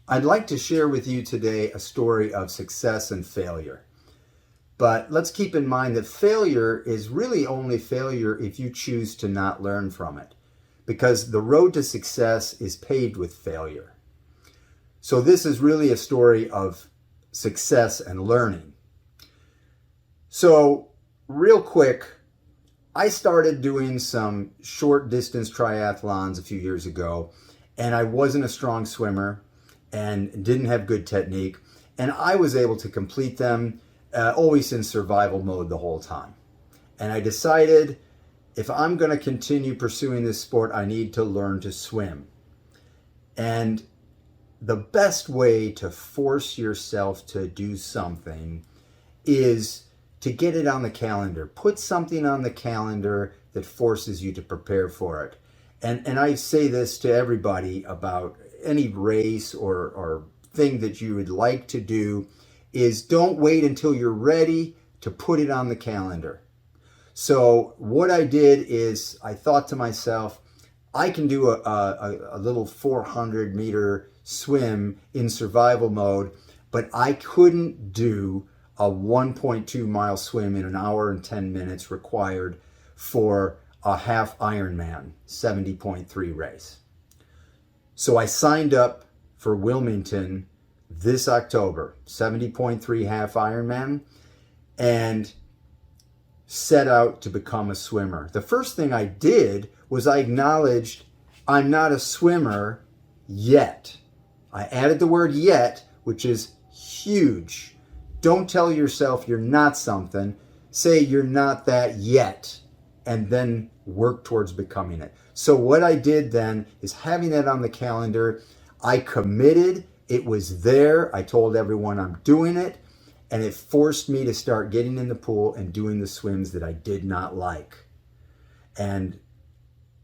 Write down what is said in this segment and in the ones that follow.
I'd like to share with you today a story of success and failure. But let's keep in mind that failure is really only failure if you choose to not learn from it, because the road to success is paved with failure. So this is really a story of success and learning. So real quick, I started doing some short distance triathlons a few years ago, and I wasn't a strong swimmer and didn't have good technique, and I was able to complete them always in survival mode the whole time. And I decided if I'm going to continue pursuing this sport, I need to learn to swim. And the best way to force yourself to do something is to get it on the calendar. Put something on the calendar that forces you to prepare for it. And I say this to everybody about any race or thing that you would like to do, is don't wait until you're ready to put it on the calendar. So what I did is I thought to myself, I can do a little 400 meter swim in survival mode, but I couldn't do a 1.2 mile swim in an hour and 10 minutes required for a half Ironman 70.3 race. So I signed up for Wilmington this October, 70.3 half Ironman, and set out to become a swimmer. The first thing I did was I acknowledged I'm not a swimmer yet. I added the word yet, which is huge. Don't tell yourself you're not something. Say you're not that yet, and then work towards becoming it. So what I did then is, having that on the calendar, I committed. It was there. I told everyone I'm doing it, and it forced me to start getting in the pool and doing the swims that I did not like. And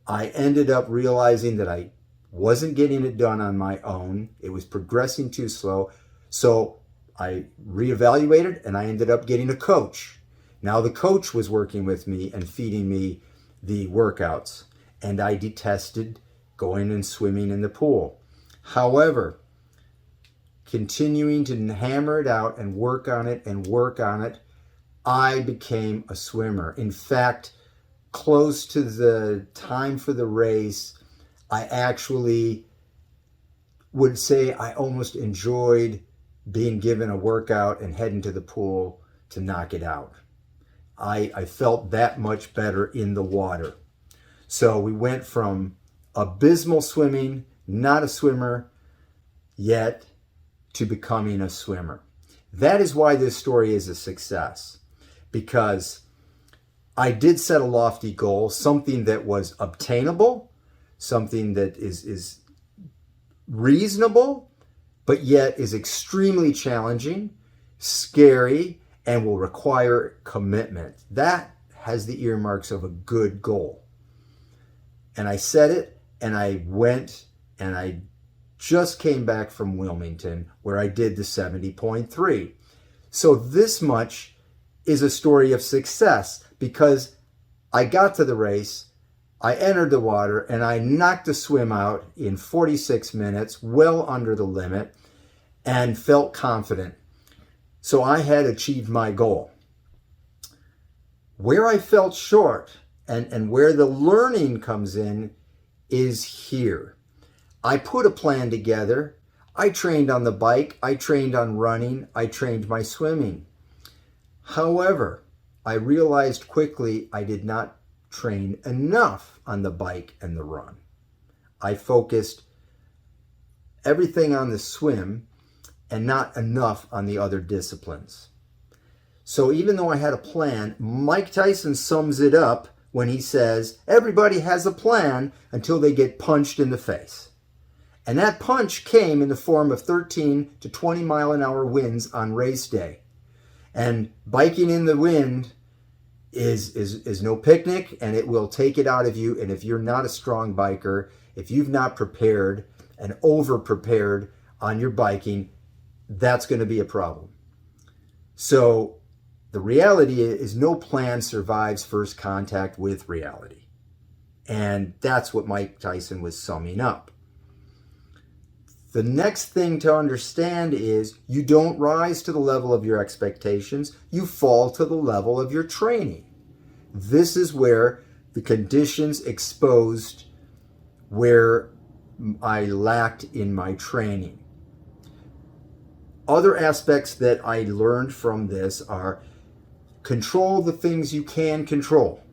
I ended up realizing that I wasn't getting it done on my own. It was progressing too slow. So I reevaluated, and I ended up getting a coach. Now the coach was working with me and feeding me the workouts, and I detested going and swimming in the pool. However, continuing to hammer it out and work on it, I became a swimmer. In fact, close to the time for the race, I actually would say I almost enjoyed being given a workout and heading to the pool to knock it out. I felt that much better in the water. So we went from abysmal swimming, not a swimmer yet, to becoming a swimmer. That is why this story is a success, because I did set a lofty goal, something that was obtainable, something that is reasonable, but yet is extremely challenging, scary, and will require commitment. That has the earmarks of a good goal. And I set it, and I went, and I just came back from Wilmington, where I did the 70.3. So this much is a story of success, because I got to the race, I entered the water, and I knocked the swim out in 46 minutes, well under the limit, and felt confident. So I had achieved my goal. Where I felt short and where the learning comes in is here. I put a plan together. I trained on the bike. I trained on running. I trained my swimming. However, I realized quickly I did not train enough on the bike and the run. I focused everything on the swim and not enough on the other disciplines. So even though I had a plan, Mike Tyson sums it up when he says, everybody has a plan until they get punched in the face. And that punch came in the form of 13 to 20 mile an hour winds on race day. And biking in the wind is no picnic, and it will take it out of you. And if you're not a strong biker, if you've not prepared and over prepared on your biking, that's going to be a problem. So the reality is no plan survives first contact with reality. And that's what Mike Tyson was summing up. The next thing to understand is you don't rise to the level of your expectations, you fall to the level of your training. This is where the conditions exposed where I lacked in my training. Other aspects that I learned from this are control the things you can control.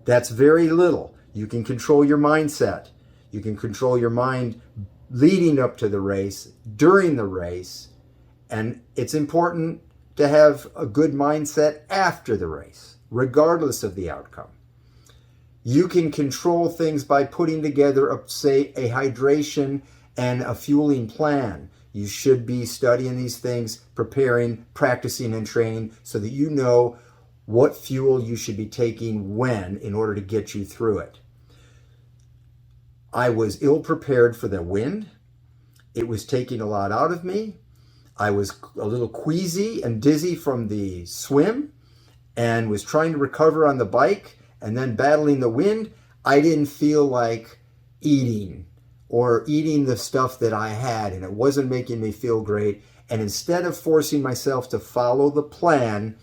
That's very little. You can control your mindset. You can control your mind leading up to the race, during the race, and it's important to have a good mindset after the race, regardless of the outcome. You can control things by putting together, say, a hydration and a fueling plan. You should be studying these things, preparing, practicing, and training so that you know what fuel you should be taking when in order to get you through it. I was ill prepared for the wind. It was taking a lot out of me. I was a little queasy and dizzy from the swim and was trying to recover on the bike and then battling the wind. I didn't feel like eating the stuff that I had, and it wasn't making me feel great. And instead of forcing myself to follow the plan,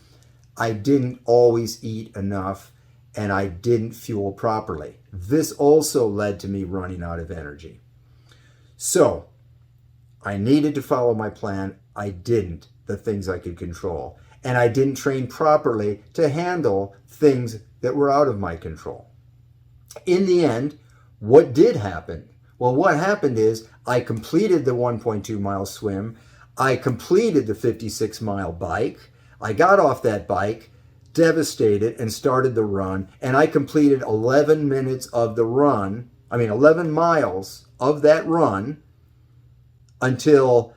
I didn't always eat enough and I didn't fuel properly. This also led to me running out of energy. So I needed to follow my plan. I didn't, the things I could control. And I didn't train properly to handle things that were out of my control. In the end, what did happen? Well, what happened is I completed the 1.2 mile swim. I completed the 56-mile bike. I got off that bike, devastated, and started the run. And I completed 11 minutes of the run, 11 miles of that run until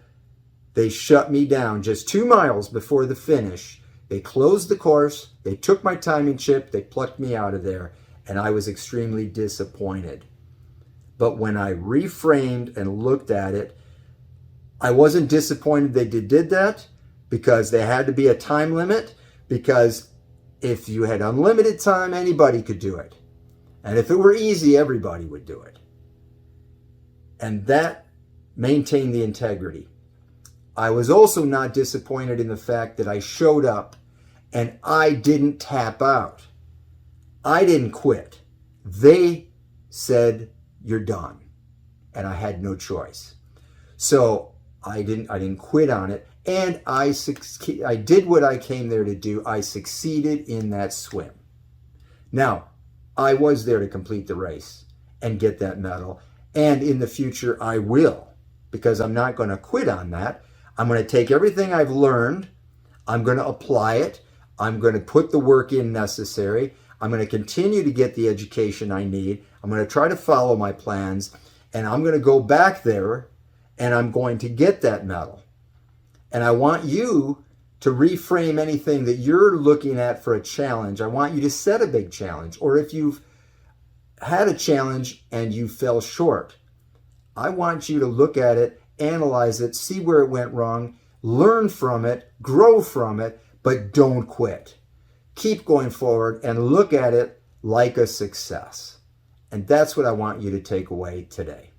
they shut me down just 2 miles before the finish. They closed the course. They took my timing chip. They plucked me out of there. And I was extremely disappointed. But when I reframed and looked at it, I wasn't disappointed they did that because there had to be a time limit, because if you had unlimited time, anybody could do it. And if it were easy, everybody would do it. And that maintained the integrity. I was also not disappointed in the fact that I showed up and I didn't tap out. I didn't quit. They said, "You're done." And I had no choice. So I didn't quit on it. And I did what I came there to do. I succeeded in that swim. Now, I was there to complete the race and get that medal. And in the future, I will, because I'm not going to quit on that. I'm going to take everything I've learned. I'm going to apply it. I'm going to put the work in necessary. I'm going to continue to get the education I need. I'm going to try to follow my plans. And I'm going to go back there and I'm going to get that medal. And I want you to reframe anything that you're looking at for a challenge. I want you to set a big challenge. Or if you've had a challenge and you fell short, I want you to look at it, analyze it, see where it went wrong, learn from it, grow from it, but don't quit. Keep going forward and look at it like a success. And that's what I want you to take away today.